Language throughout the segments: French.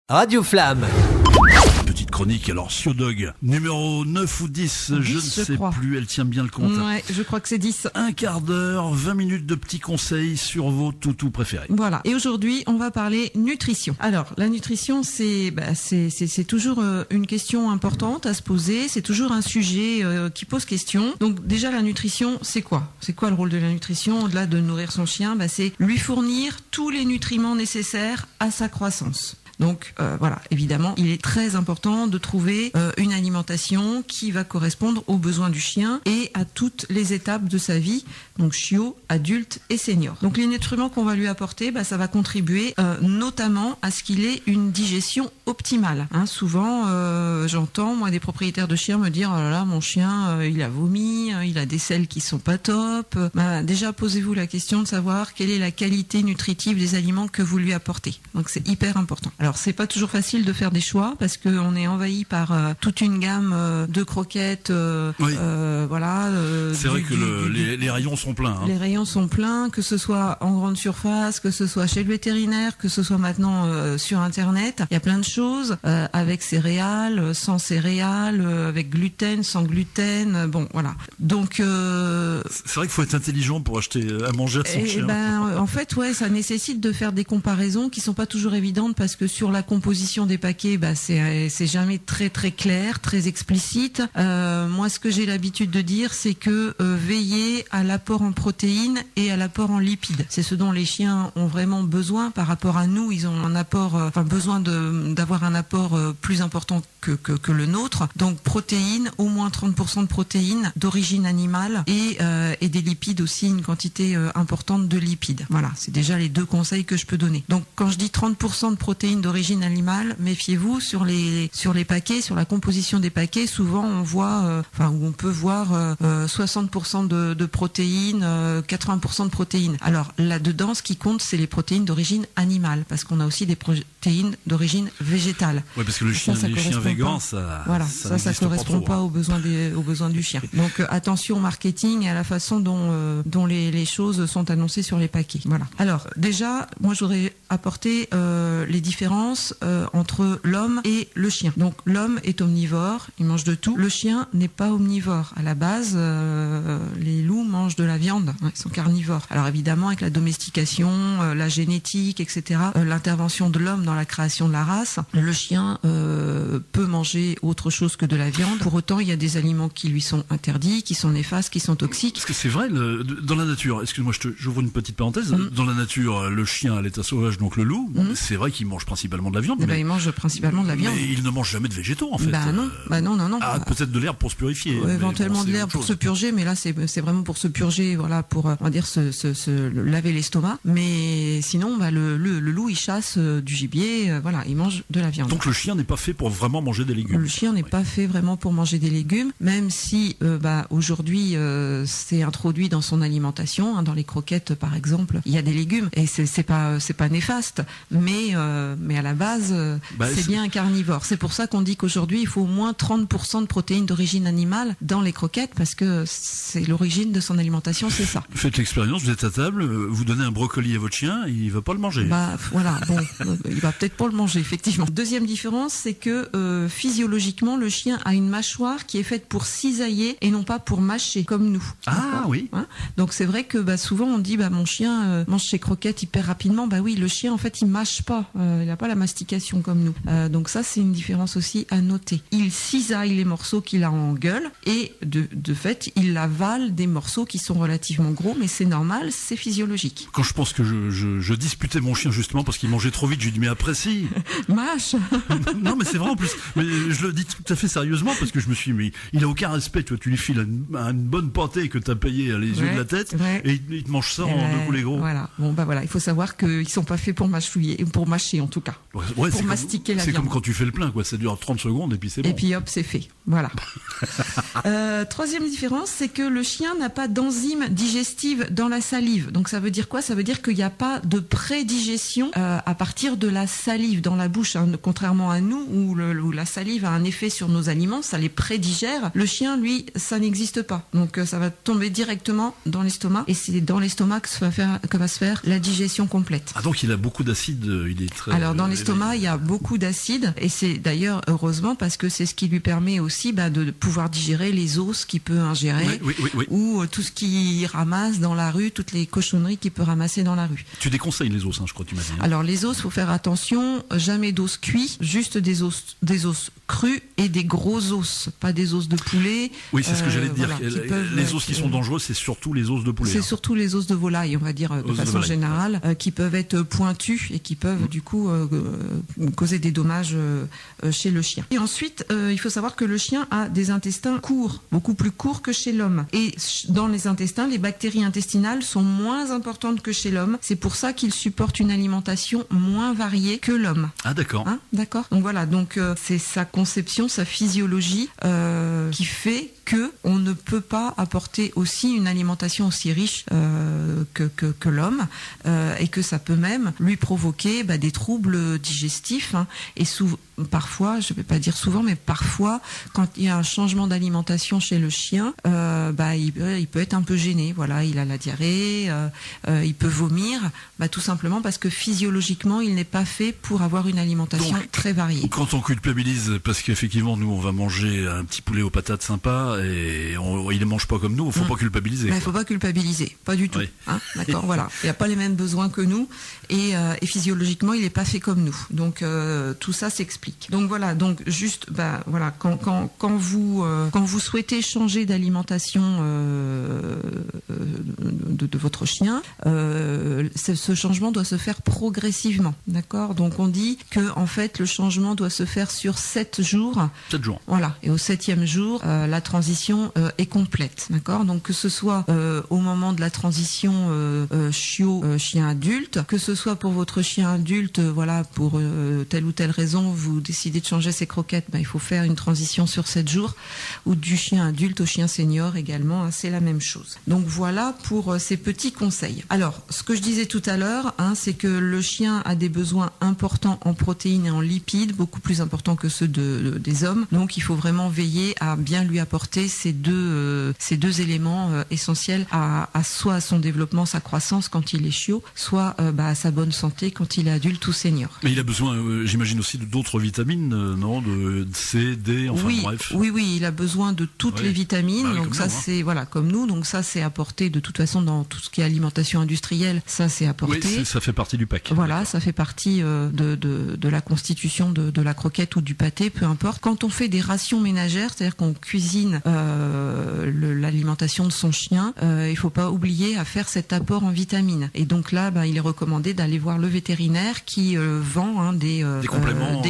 Radio Flamme. Petite chronique, alors Siodog, numéro 9 ou 10, je ne sais plus, elle tient bien le compte. Ouais, je crois que c'est 10. Un quart d'heure, 20 minutes de petits conseils sur vos toutous préférés. Voilà, et aujourd'hui on va parler nutrition. Alors la nutrition c'est toujours une question importante à se poser, c'est toujours un sujet qui pose question. Donc déjà la nutrition c'est quoi ? C'est quoi le rôle de la nutrition au-delà de nourrir son chien ? C'est lui fournir tous les nutriments nécessaires à sa croissance. Donc voilà, évidemment, il est très important de trouver une alimentation qui va correspondre aux besoins du chien et à toutes les étapes de sa vie, donc chiot, adulte et senior. Donc les nutriments qu'on va lui apporter, ça va contribuer notamment à ce qu'il ait une digestion optimale. Souvent, j'entends moi des propriétaires de chiens me dire oh là là, mon chien il a vomi, il a des selles qui sont pas top. Déjà posez-vous la question de savoir quelle est la qualité nutritive des aliments que vous lui apportez. Donc c'est hyper important. Alors c'est pas toujours facile de faire des choix parce que on est envahi par toute une gamme de croquettes. Oui. Voilà. C'est vrai que les rayons sont pleins. Les rayons sont pleins, que ce soit en grande surface, que ce soit chez le vétérinaire, que ce soit maintenant sur Internet. Il y a plein de choses avec céréales, sans céréales, avec gluten, sans gluten. Bon, voilà. Donc c'est vrai qu'il faut être intelligent pour acheter à manger à son chien. En fait, ouais, ça nécessite de faire des comparaisons qui sont pas toujours évidentes parce que sur la composition des paquets, c'est jamais très très clair, très explicite. Moi, ce que j'ai l'habitude de dire, c'est que veiller à l'apport en protéines et à l'apport en lipides. C'est ce dont les chiens ont vraiment besoin par rapport à nous. Ils ont un apport, besoin d'avoir un apport plus important que le nôtre. Donc protéines, au moins 30% de protéines d'origine animale et des lipides aussi, une quantité importante de lipides. Voilà, c'est déjà les deux conseils que je peux donner. Donc quand je dis 30% de protéines d'origine animale, méfiez-vous sur les paquets, sur la composition des paquets. Souvent on voit, on peut voir 60% de protéines, 80% de protéines. Alors là-dedans, ce qui compte, c'est les protéines d'origine animale, parce qu'on a aussi des protéines d'origine végétale. Oui, parce que les chiens végans, ça correspond pas aux besoins du chien. Donc attention au marketing et à la façon dont les choses sont annoncées sur les paquets. Voilà. Alors déjà, moi je voudrais apporter les différences entre l'homme et le chien. Donc l'homme est omnivore, il mange de tout. Le chien n'est pas omnivore. À la base, les loups mangent de la viande, ils sont carnivores. Alors évidemment, avec la domestication, la génétique, etc., l'intervention de l'homme dans la création de la race, le chien peut manger autre chose que de la viande. Pour autant, il y a des aliments qui lui sont interdits, qui sont néfastes, qui sont toxiques. Parce que c'est vrai, dans la nature, excuse-moi, j'ouvre une petite parenthèse, dans la nature, le chien à l'état sauvage, donc le loup, c'est vrai qu'il mange principalement de la viande. Il mange principalement de la viande. Mais il ne mange jamais de végétaux, en fait. Non. Peut-être de l'herbe pour se purifier. Éventuellement de l'herbe pour se purger, mais là, c'est vraiment pour se purger, voilà, pour, on va dire, se laver l'estomac. Mais sinon, le loup, il chasse du gibier, il mange de la viande. Donc le chien n'est pas fait pour vraiment manger des légumes. Le chien n'est pas fait vraiment pour manger des légumes, même si, aujourd'hui, c'est introduit dans son alimentation, dans les croquettes, par exemple, il y a des légumes, et c'est pas néfaste, mais à la base, c'est bien un carnivore. C'est pour ça qu'on dit qu'aujourd'hui, il faut au moins 30% de protéines d'origine animale dans les croquettes, parce que c'est l'origine de son alimentation, c'est ça. Faites l'expérience, vous êtes à table, vous donnez un brocoli à votre chien, il va pas le manger. Il va peut-être pas le manger, effectivement. Deuxième différence, c'est que physiologiquement, le chien a une mâchoire qui est faite pour cisailler et non pas pour mâcher, comme nous. Oui. Donc c'est vrai que souvent on dit mon chien mange ses croquettes hyper rapidement. Oui, le chien en fait il mâche pas, il n'a pas la mastication comme nous. Donc ça c'est une différence aussi à noter. Il cisaille les morceaux qu'il a en gueule et de fait il avale des morceaux qui sont relativement gros, mais c'est normal, c'est physiologique. Quand je pense que je disputais mon chien justement parce qu'il mangeait trop vite, je lui dis mais apprécie. Mâche. Non mais c'est vrai en plus. Mais je le dis tout à fait sérieusement parce que je me suis dit mais il a aucun respect. Toi tu lui files une bonne pâtée que t'as payé à les yeux de la tête et il te mange ça en deux coups les gros. Voilà. Il faut savoir qu'ils sont pas faits pour mâcher en tout cas. Ouais, pour mastiquer la viande. C'est comme quand tu fais le plein, quoi. Ça dure 30 secondes et puis c'est bon. Et puis hop, c'est fait. Voilà. Troisième différence, c'est que le chien n'a pas d'enzymes digestives dans la salive. Donc ça veut dire quoi ? Ça veut dire qu'il n'y a pas de prédigestion à partir de la salive dans la bouche, contrairement à nous où la salive a un effet sur nos aliments, ça les prédigère. Le chien, lui, ça n'existe pas. Donc ça va tomber directement dans l'estomac et c'est dans l'estomac que va se faire la digestion complète. Donc il a beaucoup d'acide, il est très... Alors dans l'estomac, il y a beaucoup d'acide, et c'est d'ailleurs heureusement parce que c'est ce qui lui permet aussi de pouvoir digérer les os qu'il peut ingérer, ou tout ce qu'il ramasse dans la rue, toutes les cochonneries qu'il peut ramasser dans la rue. Tu déconseilles les os, je crois, tu m'as dit. Alors les os, faut faire attention, jamais d'os cuits, juste des os crus et des gros os, pas des os de poulet. Oui, c'est ce que j'allais te dire. Les os qui sont dangereux, c'est surtout les os de poulet. C'est surtout les os de volaille, on va dire de façon générale, qui peuvent être pointus et qui peuvent du coup causer des dommages chez le chien. Et ensuite, il faut savoir que le chien a des intestins courts, beaucoup plus courts que chez l'homme. Et dans les intestins, les bactéries intestinales sont moins importantes que chez l'homme. C'est pour ça qu'il supporte une alimentation moins variée que l'homme. Ah d'accord. D'accord. Donc voilà, c'est sa conception, sa physiologie qui fait que on ne peut pas apporter aussi une alimentation aussi riche que l'homme, et que ça peut même lui provoquer des troubles digestifs, et parfois, je ne vais pas dire souvent, mais parfois, quand il y a un changement d'alimentation chez le chien, il peut être un peu gêné. Voilà, il a la diarrhée, il peut vomir, tout simplement parce que physiologiquement, il n'est pas fait pour avoir une alimentation très variée. Quand on culpabilise, parce qu'effectivement, nous, on va manger un petit poulet aux patates sympa, et il ne mange pas comme nous, il ne faut pas culpabiliser. Il ne faut pas culpabiliser, pas du tout. Oui. D'accord, voilà. Il n'a pas les mêmes besoins que nous, et physiologiquement, il n'est pas fait comme nous. Donc, tout ça s'explique. Donc voilà, juste, quand vous souhaitez changer d'alimentation de votre chien, ce changement doit se faire progressivement, d'accord. Donc on dit que en fait le changement doit se faire sur 7 jours. 7 jours. Voilà, et au 7e jour, la transition est complète, d'accord. Donc que ce soit au moment de la transition chien adulte, que ce soit pour votre chien adulte, pour telle ou telle raison, vous décidez de changer ses croquettes, il faut faire une transition sur 7 jours, ou du chien adulte au chien senior également, c'est la même chose. Donc voilà pour ces petits conseils. Alors, ce que je disais tout à l'heure, c'est que le chien a des besoins importants en protéines et en lipides, beaucoup plus importants que ceux des hommes. Donc il faut vraiment veiller à bien lui apporter ces deux éléments essentiels soit à son développement, sa croissance quand il est chiot, soit à sa bonne santé quand il est adulte ou senior. Mais il a besoin, j'imagine aussi d'autres vitamines, non, de C, D, bref. Oui, il a besoin de toutes les vitamines. Donc ça, c'est comme nous. Donc ça, c'est apporté de toute façon dans tout ce qui est alimentation industrielle. Ça, c'est apporté. Oui, ça fait partie du pack. Voilà, ça fait partie de la constitution de la croquette ou du pâté, peu importe. Quand on fait des rations ménagères, c'est-à-dire qu'on cuisine l'alimentation de son chien, il faut pas oublier à faire cet apport en vitamines. Et donc là, il est recommandé d'aller voir le vétérinaire qui vend des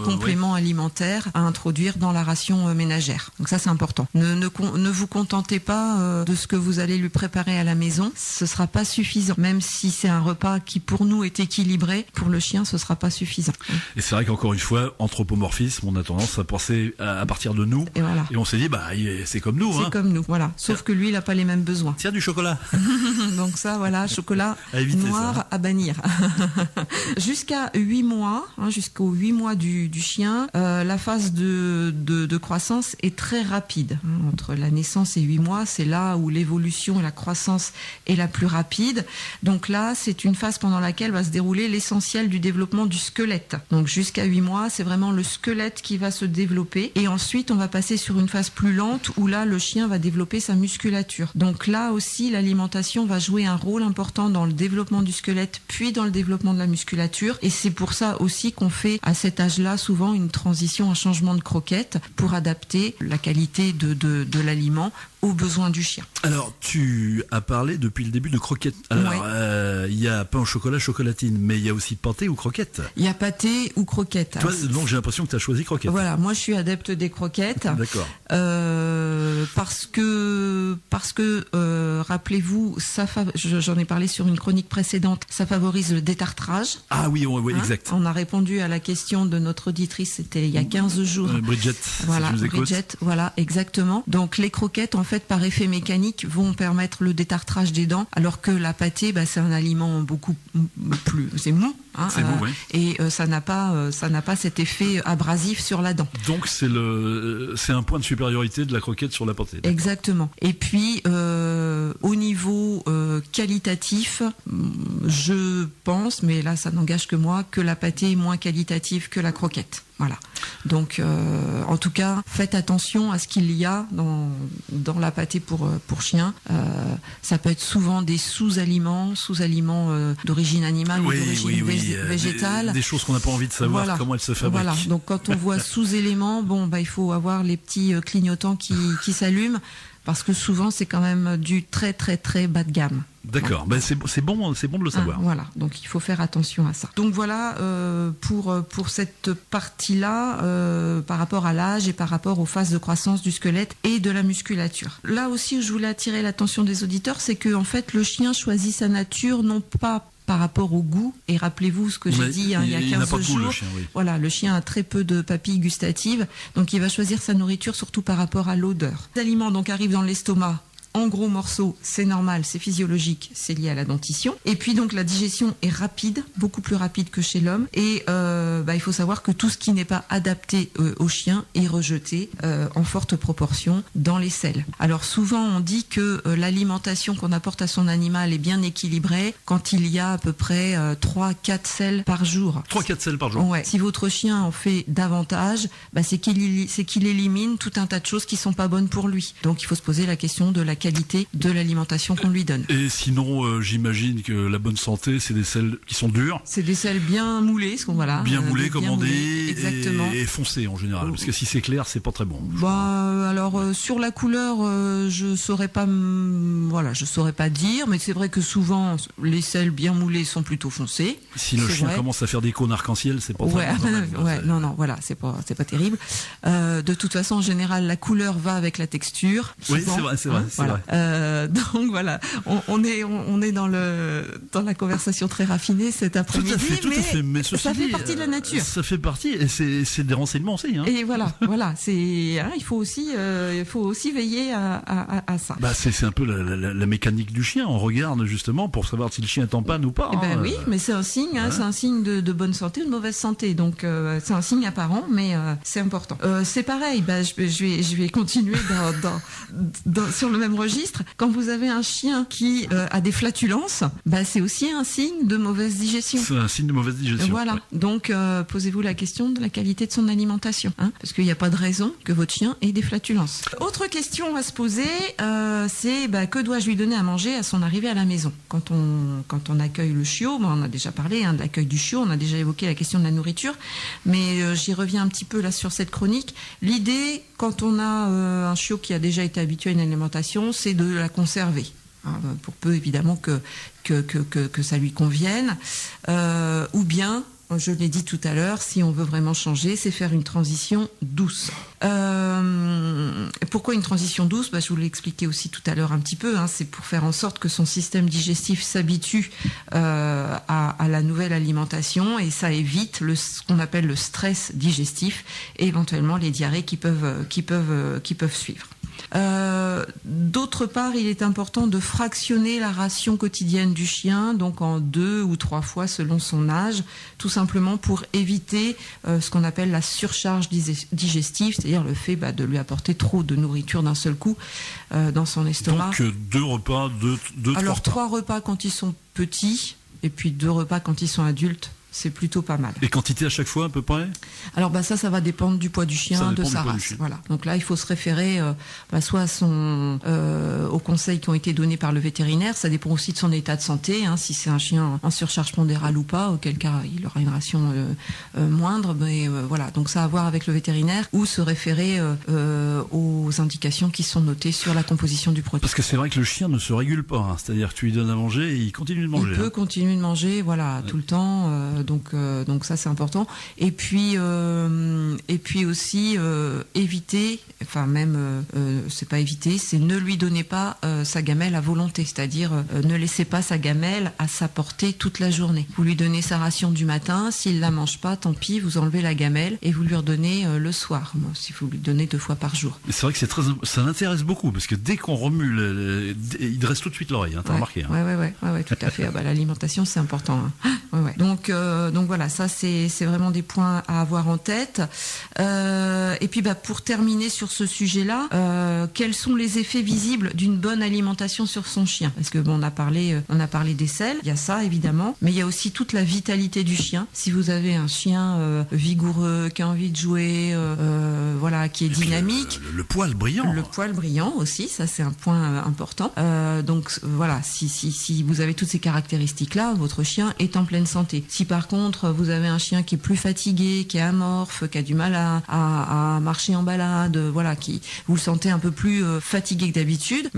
compléments alimentaires à introduire dans la ration ménagère. Donc ça, c'est important. Ne vous contentez pas de ce que vous allez lui préparer à la maison. Ce sera pas suffisant. Même si c'est un repas qui pour nous est équilibré, pour le chien, ce sera pas suffisant. Et c'est vrai qu'encore une fois, anthropomorphisme, on a tendance à penser à partir de nous. Et on s'est dit, c'est comme nous. C'est comme nous, voilà. Sauf que lui, il n'a pas les mêmes besoins. Tiens, du chocolat. Donc ça, chocolat noir à bannir. Jusqu'à 8 mois, jusqu'aux 8 mois du chien, la phase de croissance est très rapide. Entre la naissance et 8 mois, c'est là où l'évolution et la croissance est la plus rapide. Donc là, c'est une phase pendant laquelle va se dérouler l'essentiel du développement du squelette. Donc jusqu'à 8 mois, c'est vraiment le squelette qui va se développer. Et ensuite, on va passer sur une phase plus lente où là, le chien va développer sa musculature. Donc là aussi, l'alimentation va jouer un rôle important dans le développement du squelette, puis dans le développement de la musculature. Et c'est pour ça aussi qu'on fait à cet âge-là souvent une transition, un changement de croquette pour adapter la qualité de l'aliment aux besoins du chien. Alors, tu as parlé depuis le début de croquettes. Alors, il y a pain au chocolat, chocolatine, mais il y a aussi pâté ou croquettes. Il y a pâté ou croquettes. Toi, donc j'ai l'impression que tu as choisi croquettes. Voilà, moi je suis adepte des croquettes. D'accord. Parce que rappelez-vous, j'en ai parlé sur une chronique précédente, ça favorise le détartrage. Ah oui, exact. On a répondu à la question de notre auditrice, c'était il y a 15 jours. Bridget, voilà, si tu nous écoutes. Bridget, voilà, exactement. Donc les croquettes, en fait, fait, par effet mécanique, vont permettre le détartrage des dents, alors que la pâtée, c'est un aliment beaucoup plus, c'est mou, hein, c'est mou, oui. Et ça n'a pas cet effet abrasif sur la dent. Donc c'est un point de supériorité de la croquette sur la pâtée. D'accord. Exactement. Et puis au niveau qualitatif, je pense, mais là ça n'engage que moi, que la pâtée est moins qualitative que la croquette. Voilà. Donc, en tout cas, faites attention à ce qu'il y a dans la pâtée pour chien. Ça peut être souvent des sous-aliments d'origine animale ou d'origine végétale. Des choses qu'on n'a pas envie de savoir comment elles se fabriquent. Voilà. Donc, quand on voit sous-éléments, il faut avoir les petits clignotants qui s'allument. Parce que souvent, c'est quand même du très, très, très bas de gamme. D'accord, c'est bon de le savoir. Voilà, donc il faut faire attention à ça. Donc voilà, pour cette partie-là, par rapport à l'âge et par rapport aux phases de croissance du squelette et de la musculature. Là aussi, où je voulais attirer l'attention des auditeurs, c'est que en fait, le chien choisit sa nature, non pas par rapport au goût, et rappelez-vous ce que j'ai dit il y a 15 jours, le chien, oui. Voilà, le chien a très peu de papilles gustatives, donc il va choisir sa nourriture surtout par rapport à l'odeur. Les aliments donc arrivent dans l'estomac en gros morceaux, c'est normal, c'est physiologique, c'est lié à la dentition. Et puis donc la digestion est rapide, beaucoup plus rapide que chez l'homme. Et il faut savoir que tout ce qui n'est pas adapté au chien est rejeté en forte proportion dans les selles. Alors souvent on dit que l'alimentation qu'on apporte à son animal est bien équilibrée quand il y a à peu près 3-4 selles par jour. 3-4 selles par jour. Ouais. Si votre chien en fait davantage, c'est qu'il élimine tout un tas de choses qui sont pas bonnes pour lui. Donc il faut se poser la question de la qualité de l'alimentation qu'on lui donne. Et sinon, j'imagine que la bonne santé, c'est des selles qui sont dures. C'est des selles bien moulées, bien moulées, comme on dit, exactement. Et foncées en général. Parce que si c'est clair, c'est pas très bon. Alors sur la couleur, je saurais pas dire, mais c'est vrai que souvent les selles bien moulées sont plutôt foncées. Si le chien commence à faire des cônes arc-en-ciel, c'est pas très bon. Non, voilà, c'est pas terrible. De toute façon, en général, la couleur va avec la texture. Oui, c'est vrai. Voilà. Donc voilà, on est dans la conversation très raffinée cet après-midi. Tout à fait. Mais ça fait partie de la nature. Ça fait partie, et c'est des renseignements aussi. Hein. Et voilà, il faut aussi veiller à ça. C'est un peu la mécanique du chien. On regarde justement pour savoir si le chien est en panne ou pas. Oui, mais c'est un signe, c'est un signe de bonne santé ou de mauvaise santé. Donc c'est un signe apparent, mais c'est important. C'est pareil. Je vais continuer sur le même registre. Quand vous avez un chien qui a des flatulences, c'est aussi un signe de mauvaise digestion. C'est un signe de mauvaise digestion. Voilà. Ouais. Donc posez-vous la question de la qualité de son alimentation, parce qu'il n'y a pas de raison que votre chien ait des flatulences. Autre question à se poser, c'est que dois-je lui donner à manger à son arrivée à la maison. Quand on accueille le chiot, on a déjà parlé de l'accueil du chiot, on a déjà évoqué la question de la nourriture, mais j'y reviens un petit peu là sur cette chronique. L'idée, quand on a un chiot qui a déjà été habitué à une alimentation, c'est de la conserver, pour peu évidemment que ça lui convienne, ou bien, je l'ai dit tout à l'heure, si on veut vraiment changer, c'est faire une transition douce. Pourquoi une transition douce ? Je vous l'ai expliqué aussi tout à l'heure un petit peu, c'est pour faire en sorte que son système digestif s'habitue à la nouvelle alimentation, et ça évite ce qu'on appelle le stress digestif et éventuellement les diarrhées qui peuvent suivre. D'autre part, il est important de fractionner la ration quotidienne du chien, donc en 2 ou 3 fois selon son âge, tout simplement pour éviter ce qu'on appelle la surcharge digestive, c'est-à-dire le fait de lui apporter trop de nourriture d'un seul coup dans son estomac. Donc 2 repas, 3 repas. Alors 3 repas quand ils sont petits, et puis 2 repas quand ils sont adultes. C'est plutôt pas mal. Et quantité à chaque fois à peu près ? Alors ça va dépendre du poids du chien, de sa race. Voilà. Donc là, il faut se référer soit aux conseils qui ont été donnés par le vétérinaire. Ça dépend aussi de son état de santé, si c'est un chien en surcharge pondérale ou pas, auquel cas il aura une ration moindre. Mais voilà, donc ça a à voir avec le vétérinaire, ou se référer aux indications qui sont notées sur la composition du produit. Parce que c'est vrai que le chien ne se régule pas. C'est-à-dire que tu lui donnes à manger et il continue de manger. Il peut continuer de manger, tout le temps. donc ça c'est important. Et puis aussi éviter, enfin même c'est pas éviter, c'est ne lui donnez pas sa gamelle à volonté, c'est-à-dire ne laissez pas sa gamelle à sa portée toute la journée. Vous lui donnez sa ration du matin, s'il la mange pas, tant pis, vous enlevez la gamelle et vous lui redonnez le soir. Bon, si vous lui donnez 2 fois par jour. C'est vrai que ça m'intéresse beaucoup parce que dès qu'on remue, il dresse tout de suite l'oreille. T'as remarqué? Ouais, tout à fait. L'alimentation c'est important. Ouais. Donc voilà, ça c'est vraiment des points à avoir en tête. Et puis pour terminer sur ce sujet-là, quels sont les effets visibles d'une bonne alimentation sur son chien? Parce que on a parlé des selles, il y a ça évidemment, mais il y a aussi toute la vitalité du chien. Si vous avez un chien vigoureux, qui a envie de jouer, qui est dynamique, le poil brillant. Le poil brillant aussi, ça c'est un point important. Donc voilà, si vous avez toutes ces caractéristiques-là, votre chien est en pleine santé. Si par contre vous avez un chien qui est plus fatigué, qui est amorphe, qui a du mal à marcher en balade, qui vous le sentez un peu plus fatigué que d'habitude,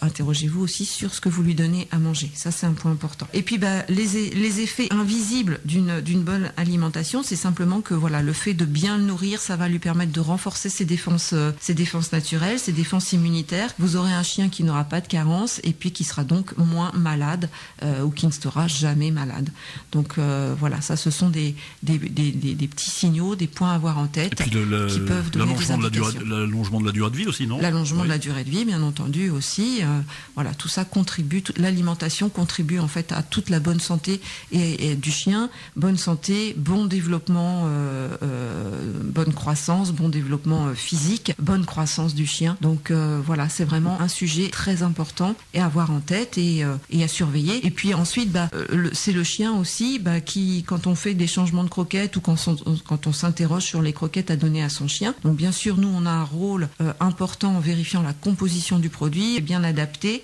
interrogez-vous aussi sur ce que vous lui donnez à manger. Ça c'est un point important. Et puis les effets invisibles d'une bonne alimentation, c'est simplement que le fait de bien le nourrir, ça va lui permettre de renforcer ses défenses naturelles, ses défenses immunitaires. Vous aurez un chien qui n'aura pas de carence et puis qui sera donc moins malade ou qui ne sera jamais malade. Donc ça ce sont des petits signaux, des points à avoir en tête, qui peuvent donner des indications. L'allongement de la durée de vie aussi, non? L'allongement de la durée de vie, bien entendu aussi. Tout ça contribue, l'alimentation contribue en fait à toute la bonne santé et du chien. Bonne santé, bon développement, bonne croissance, bon développement physique, bonne croissance du chien. Donc c'est vraiment un sujet très important et à avoir en tête et à surveiller. Et puis ensuite, c'est le chien aussi qui, quand on fait des changements de croquettes ou quand on s'interroge sur les croquettes à donner à son chien. Donc bien sûr, nous on a un rôle important en vérifiant la composition du produit et bien adapté.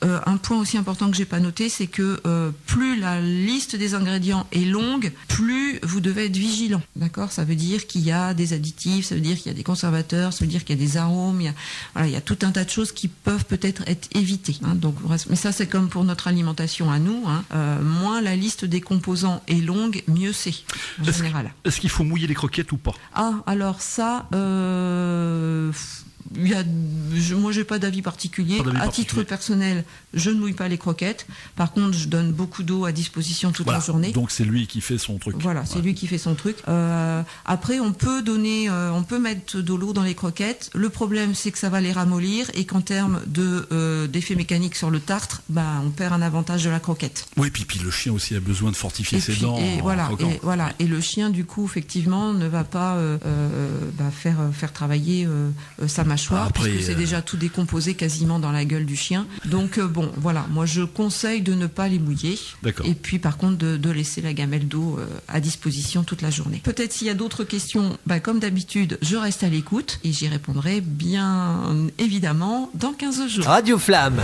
Un point aussi important que j'ai pas noté, c'est que plus la liste des ingrédients est longue, plus vous devez être vigilant. D'accord ? Ça veut dire qu'il y a des additifs, ça veut dire qu'il y a des conservateurs, ça veut dire qu'il y a des arômes, il y a tout un tas de choses qui peuvent peut-être être évitées. Donc, mais ça, c'est comme pour notre alimentation à nous. Moins la liste des composants est longue, mieux c'est, en général. Est-ce qu'il faut mouiller les croquettes ou pas ? Alors ça... moi, j'ai pas d'avis particulier. À titre personnel, je ne mouille pas les croquettes. Par contre, je donne beaucoup d'eau à disposition toute la journée. Donc c'est lui qui fait son truc. C'est lui qui fait son truc. Après, on peut mettre de l'eau dans les croquettes. Le problème, c'est que ça va les ramollir et qu'en termes d'effet mécanique sur le tartre, on perd un avantage de la croquette. Oui, puis le chien aussi a besoin de fortifier ses dents. Et le chien, du coup, effectivement, ne va pas faire travailler sa mâchoire. Puisque c'est déjà tout décomposé quasiment dans la gueule du chien. Donc moi je conseille de ne pas les mouiller. D'accord. Et puis par contre de laisser la gamelle d'eau à disposition toute la journée. Peut-être s'il y a d'autres questions, comme d'habitude, je reste à l'écoute et j'y répondrai bien évidemment dans 15 jours. Radio Flamme.